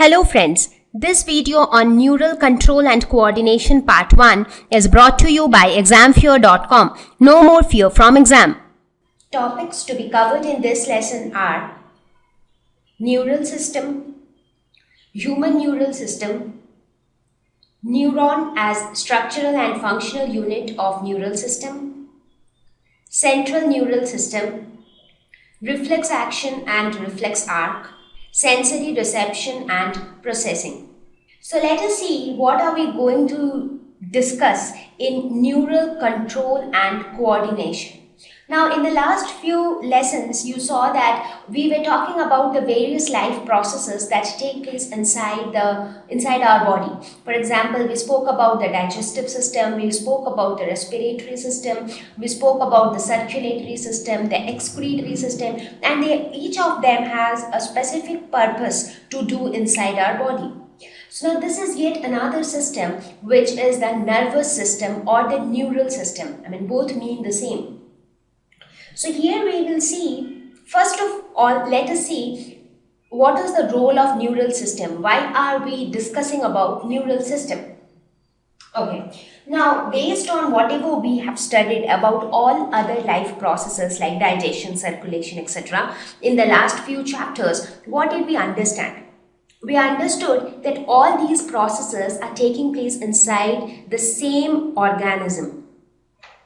Hello friends, this video on Neural Control and Coordination Part 1 is brought to you by examfear.com. No more fear from exam. Topics to be covered in this lesson are neural system, human neural system, neuron as structural and functional unit of neural system, central neural system, reflex action and reflex arc, sensory reception and processing. So let us see what are we going to discuss in neural control and coordination. Now in the last few lessons you saw that we were talking about the various life processes that take place inside our body. For example, we spoke about the digestive system, we spoke about the respiratory system, we spoke about the circulatory system, the excretory system, and each of them has a specific purpose to do inside our body. So now this is yet another system, which is the nervous system or the neural system. Both mean the same. So here we will see, first of all, let us see what is the role of neural system. Why are we discussing about neural system? Okay, now based on whatever we have studied about all other life processes like digestion, circulation, etc. in the last few chapters, what did we understand? We understood that all these processes are taking place inside the same organism.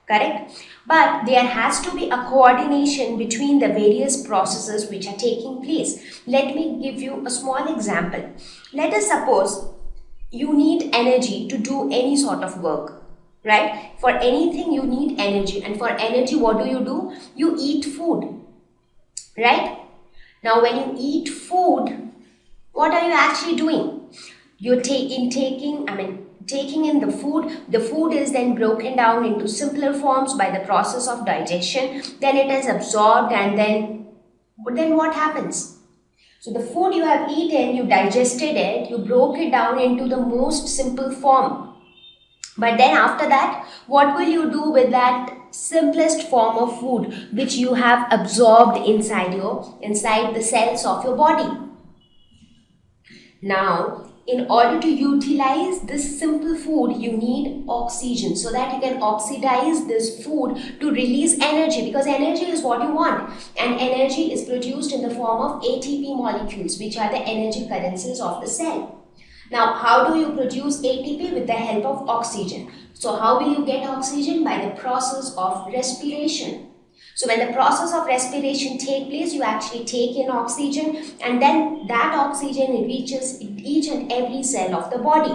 Correct? But there has to be a coordination between the various processes which are taking place. Let me give you a small example. Let us suppose you need energy to do any sort of work, right? For anything you need energy, and for energy what do? You eat food, right? Now when you eat food, what are you actually doing? You're taking in the food is then broken down into simpler forms by the process of digestion, then it is absorbed, and then what happens? So the food you have eaten, you digested it, you broke it down into the most simple form. But then after that, what will you do with that simplest form of food which you have absorbed inside the cells of your body? Now, in order to utilize this simple food, you need oxygen so that you can oxidize this food to release energy, because energy is what you want, and energy is produced in the form of ATP molecules, which are the energy currencies of the cell. Now, how do you produce ATP? With the help of oxygen. So how will you get oxygen? By the process of respiration. So when the process of respiration takes place, you actually take in oxygen, and then that oxygen reaches each and every cell of the body.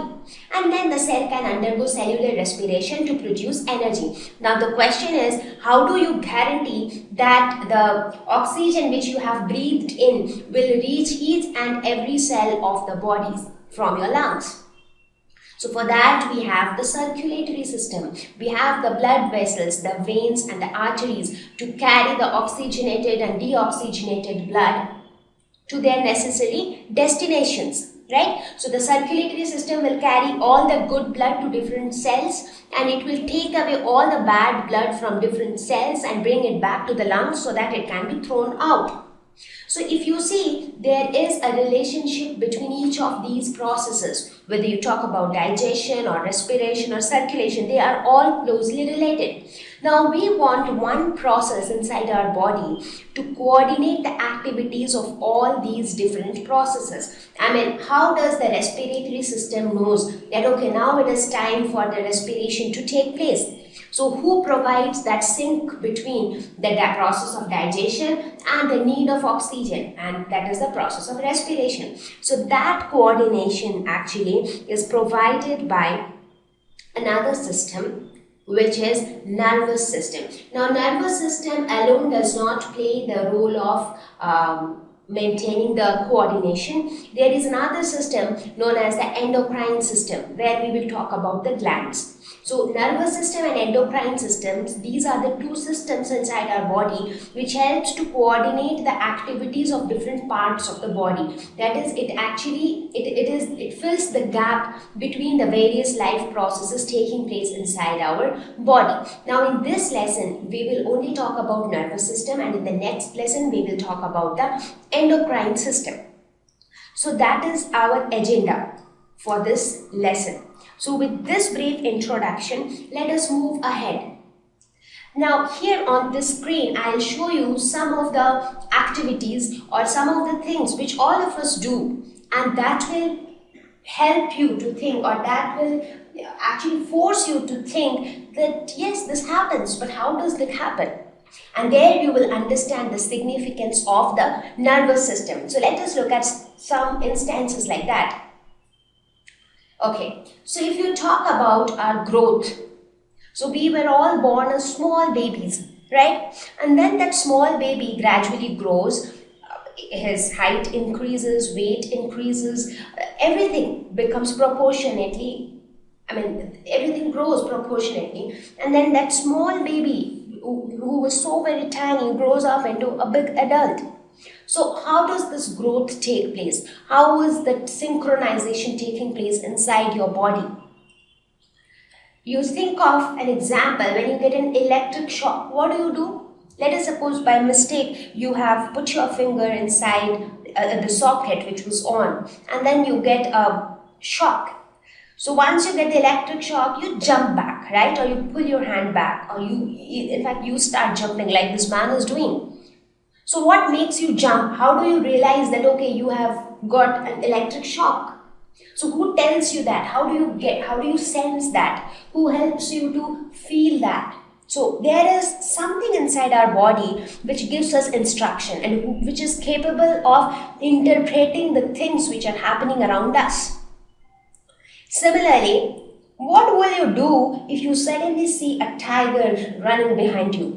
And then the cell can undergo cellular respiration to produce energy. Now the question is, how do you guarantee that the oxygen which you have breathed in will reach each and every cell of the body from your lungs? So for that we have the circulatory system. We have the blood vessels, the veins and the arteries to carry the oxygenated and deoxygenated blood to their necessary destinations, right? So the circulatory system will carry all the good blood to different cells, and it will take away all the bad blood from different cells and bring it back to the lungs so that it can be thrown out. So if you see, there is a relationship between each of these processes. Whether you talk about digestion or respiration or circulation, they are all closely related. Now we want one process inside our body to coordinate the activities of all these different processes. How does the respiratory system knows that okay, now it is time for the respiration to take place? So who provides that sync between the process of digestion and the need of oxygen? And that is the process of respiration. So that coordination actually is provided by another system, which is nervous system. Now nervous system alone does not play the role of maintaining the coordination. There is another system known as the endocrine system, where we will talk about the glands. So nervous system and endocrine systems, these are the two systems inside our body which helps to coordinate the activities of different parts of the body. That is, it fills the gap between the various life processes taking place inside our body. Now in this lesson, we will only talk about nervous system, and in the next lesson, we will talk about the endocrine system. So that is our agenda for this lesson. So with this brief introduction, let us move ahead. Now here on this screen, I'll show you some of the activities or some of the things which all of us do, and that will help you to think, or that will actually force you to think that yes, this happens, but how does it happen? And there you will understand the significance of the nervous system. So let us look at some instances like that. Okay, so if you talk about our growth, so we were all born as small babies, right? And then that small baby gradually grows, his height increases, weight increases, everything becomes proportionately, everything grows proportionately. And then that small baby who was so very tiny grows up into a big adult. So how does this growth take place? How is that synchronization taking place inside your body? You think of an example when you get an electric shock. What do? Let us suppose by mistake you have put your finger inside the socket which was on, and then you get a shock. So once you get the electric shock, you jump back, right? Or you pull your hand back, or you start jumping like this man is doing. So what makes you jump? How do you realize that, okay, you have got an electric shock? So who tells you that? How do you sense that? Who helps you to feel that? So there is something inside our body which gives us instruction and which is capable of interpreting the things which are happening around us. Similarly, what will you do if you suddenly see a tiger running behind you?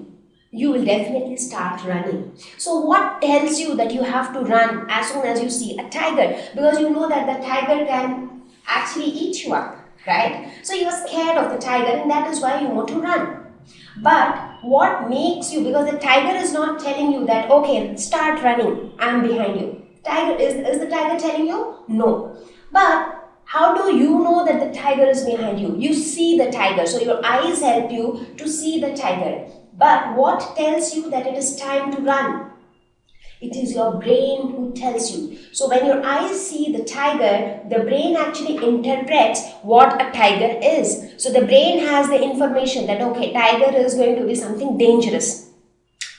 You will definitely start running. So what tells you that you have to run as soon as you see a tiger? Because you know that the tiger can actually eat you up, right? So you are scared of the tiger, and that is why you want to run. But what makes you, because the tiger is not telling you that, okay, start running, I'm behind you. Tiger, is the tiger telling you? No. But how do you know that the tiger is behind you? You see the tiger, so your eyes help you to see the tiger. But what tells you that it is time to run? It is your brain who tells you. So when your eyes see the tiger, the brain actually interprets what a tiger is. So the brain has the information that, okay, tiger is going to be something dangerous,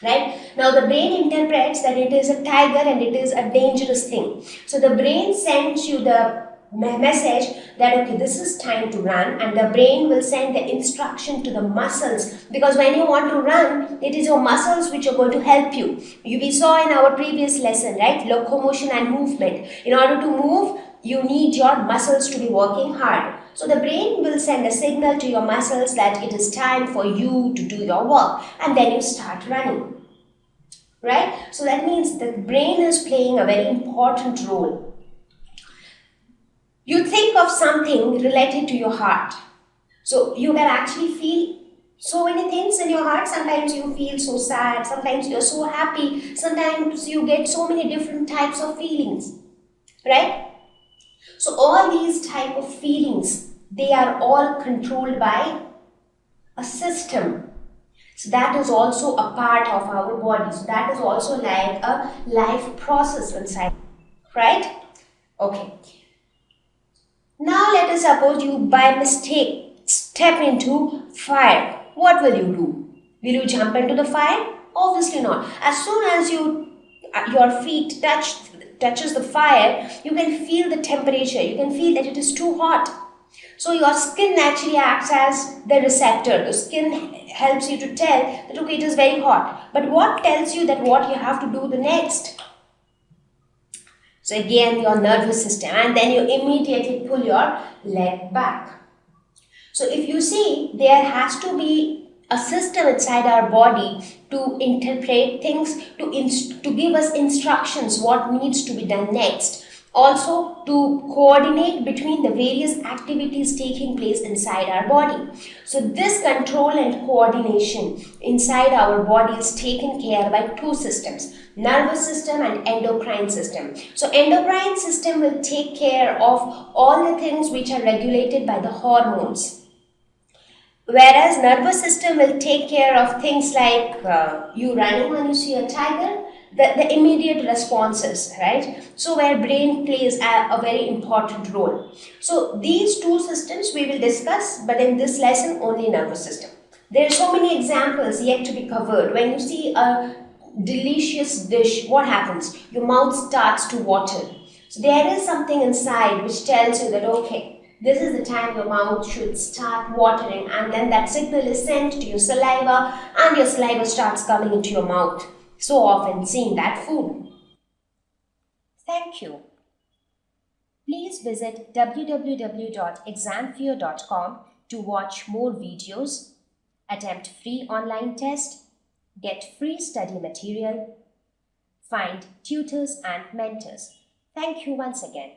right? Now the brain interprets that it is a tiger and it is a dangerous thing. So the brain sends you the message that, okay, this is time to run, and the brain will send the instruction to the muscles, because when you want to run, it is your muscles which are going to help you. We saw in our previous lesson, right, locomotion and movement. In order to move, you need your muscles to be working hard. So the brain will send a signal to your muscles that it is time for you to do your work, and then you start running, right? So that means the brain is playing a very important role. You think of something related to your heart. So you can actually feel so many things in your heart. Sometimes you feel so sad, sometimes you're so happy, sometimes you get so many different types of feelings, right? So all these type of feelings, they are all controlled by a system. So that is also a part of our body. So that is also like a life process inside, right? Okay. Now let us suppose you by mistake step into fire. What will you do? Will you jump into the fire? Obviously not. As soon as your feet touches the fire, you can feel the temperature. You can feel that it is too hot. So your skin actually acts as the receptor. The skin helps you to tell that, okay, it is very hot. But what tells you that what you have to do the next? So again, your nervous system, and then you immediately pull your leg back. So if you see, there has to be a system inside our body to interpret things, to give us instructions what needs to be done next. Also to coordinate between the various activities taking place inside our body. So this control and coordination inside our body is taken care by two systems, nervous system and endocrine system. So endocrine system will take care of all the things which are regulated by the hormones, whereas nervous system will take care of things like you running when you see a tiger, the immediate responses, right? So where brain plays a very important role. So these two systems we will discuss, but in this lesson only nervous system. There are so many examples yet to be covered. When you see a delicious dish, what happens? Your mouth starts to water. So there is something inside which tells you that, okay, this is the time your mouth should start watering, and then that signal is sent to your saliva and your saliva starts coming into your mouth. So often seeing that food. Thank you. Please visit www.examfear.com to watch more videos, attempt free online test, get free study material, find tutors and mentors. Thank you once again.